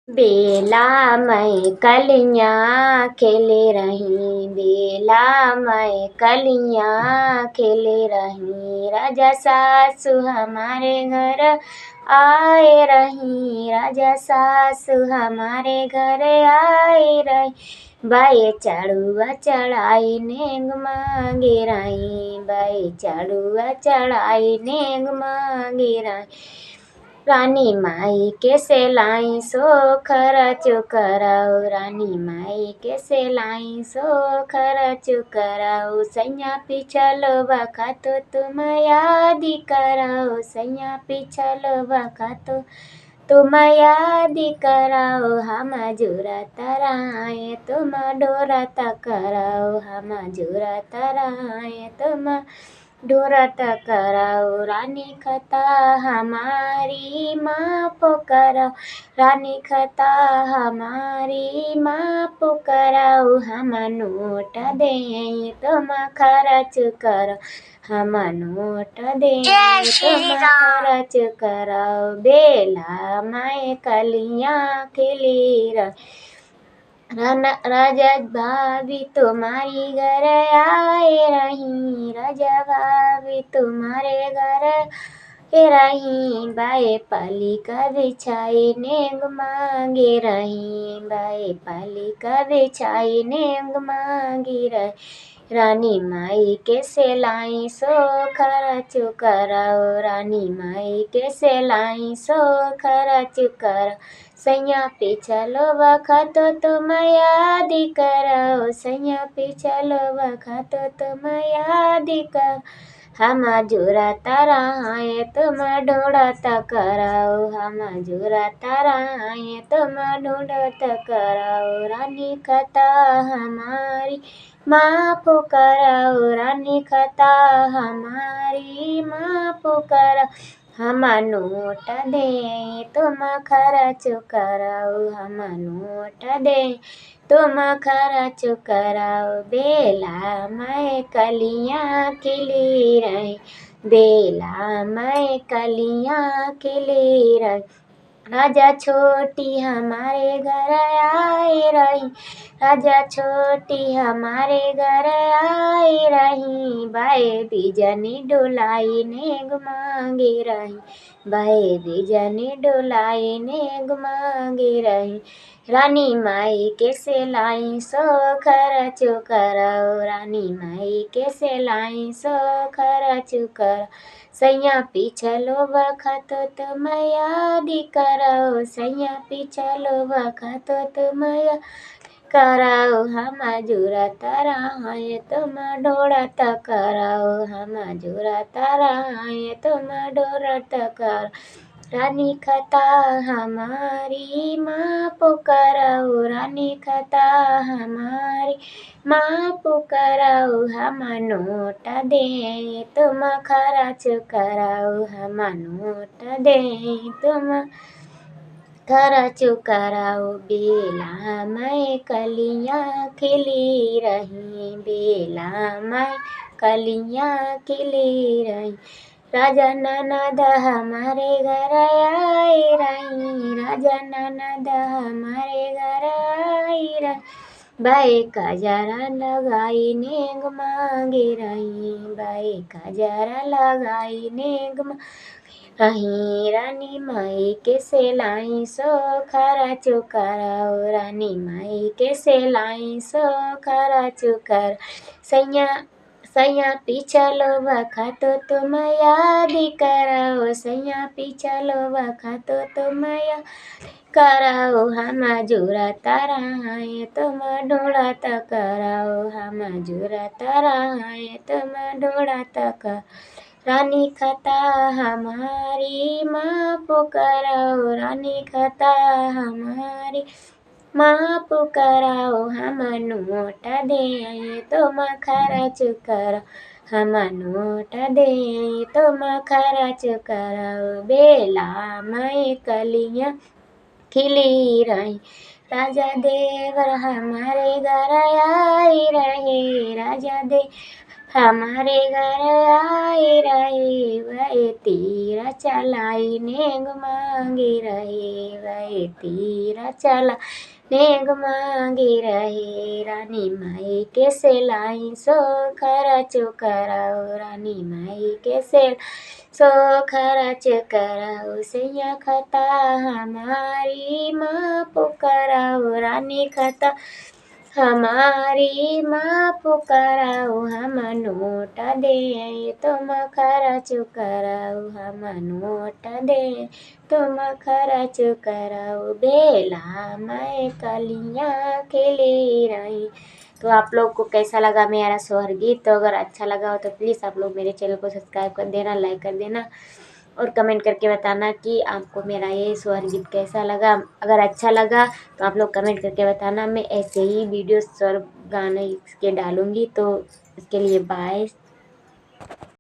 बेला मैं कलियां खेले रही, बेला मैं कलियां खेले रही। राजा सासु हमारे घर आए रही, राजा सासु हमारे घर आए रही। बाई चढ़ुआ चढ़ाई नेग मांगे रही, बाई चढ़ुआ चढ़ाई नेग मांगे रही। रानी माई के सेलाई सो खर्च कराओ, रानी माई के सेलाई सो खर्च कराओ। सैया पिछलो बखतो तुम याद कराओ, सैया पिछलो बखतो तुम याद कराओ। हम जुरा तराए तुम डोरत कराओ, हम जुरा तराए तुम डोरत कराओ। रानी खता हमारी माँ पुकाराओ, रानी खता हमारी माँ पुकाराओ। हम नोट दे तुम खर्च करो, हम नोट दे तुम खर्च कराओ। बेला मैं कलियां खिली राजा भाभी तुम्हारी घर आए रही, राजा भाभी तुम्हारे घर रही। बाए पाली का बिछाई नेग मांगे रही, बाए पाली का बिछाई नेग मांगी रही। रानी माई के सेलाई सो खर्च कराओ, रानी माई के सेलाई सो खर्च कराओ। सैया पिछलो बखतो तुम याद कराओ, सैया पिछलो बखतो तुम याद कर। हम जुरा तराए तुम ढूंढत कराओ, हम जुरा तराए तुम ढूंढत कराओ। रानी खता हमारी माँ पुकाराओ, रानी खता हमारी माँ पुकाराओ। हम नोट दे तुम खर्च कराओ, हम नोट दे तुम खर्च कराओ। बेला मैं कलियां खिली रही, बेला मैं कलियां खिली रही। राजा छोटी हमारे घर आए रही, राजा छोटी हमारे घर आए रही। बाए बिजनी डोलाई नेग मांगे रही, बाए बिजनी डोलाई नेग मांगे रही। रानी माई के सेलाई सो खर्च कराओ, रानी माई के सेलाई सो खर्च कराओ। सैया पिछलो बखतो तुम याद कराओ, सैया पिछलो बखतो तुम याद कराओ। हम जुरा तराए तुम डोरत कराओ, हम जुरा तराए तुम डोरत कराओ। रानी खता हमारी माँ पुकाराओ, रानी खता हमारी माँ पुकाराओ। हम नोट दे तुम खर्च कराओ, हम नोट दे तुम खर्च कराओ। बेला मैं कलियां खिली रही, बेला मैं कलियां खिली रही। राजा ननद हमारे घर आए रही, राजा ननद हमारे घर आए रही। बाई कजरा लगाई नेग मांगे रही, बाई कजरा लगाई नेग रही। रानी माई के सेलाई सो खर्च कराओ, रानी माई के सेलाई सो खर्च कर। सैया सैया पिछलो बखतो तुम याद कराओ, सैया पिछलो बखतो तुम याद कराओ। हम जुरा तराए तुम ढूंढत कराओ, हम जुरा तराए तुम ढूंढत कर। रानी खता हमारी माँ पुकाराओ, रानी खता हमारी माँ पुकाराओ। हम नोट दे तुम खर्च करो, हम नोट दे तुम खर्च करो। बेला मैं कलियां खिली रही, राजा देवर हमारे घर आए रहे, राजा देवर हमारे घर आए रहे, वह तीर चलाई नेग मांगे रहे, वह तीर चला नेग मांगे रहे। रानी माई के सेलाई सो खर्च कराओ, रानी माई के सेल सो खर्च कराओ, सैया खता हमारी माँ पुकाराओ, रानी खता हमारी माँ पुकाराओ, हम नोट दे तुम खर्च कराओ, हम नोट दे तुम खर्च कराओ, बेला मैं कलियाँ खिली रही। तो आप लोग को कैसा लगा मेरा सोहर गीत? तो अगर अच्छा लगा हो तो प्लीज़ आप लोग मेरे चैनल को सब्सक्राइब कर देना, लाइक कर देना और कमेंट करके बताना कि आपको मेरा ये सोहर गीत कैसा लगा। अगर अच्छा लगा तो आप लोग कमेंट करके बताना, मैं ऐसे ही वीडियो स्वर गाने इसके डालूँगी। तो इसके लिए बाय।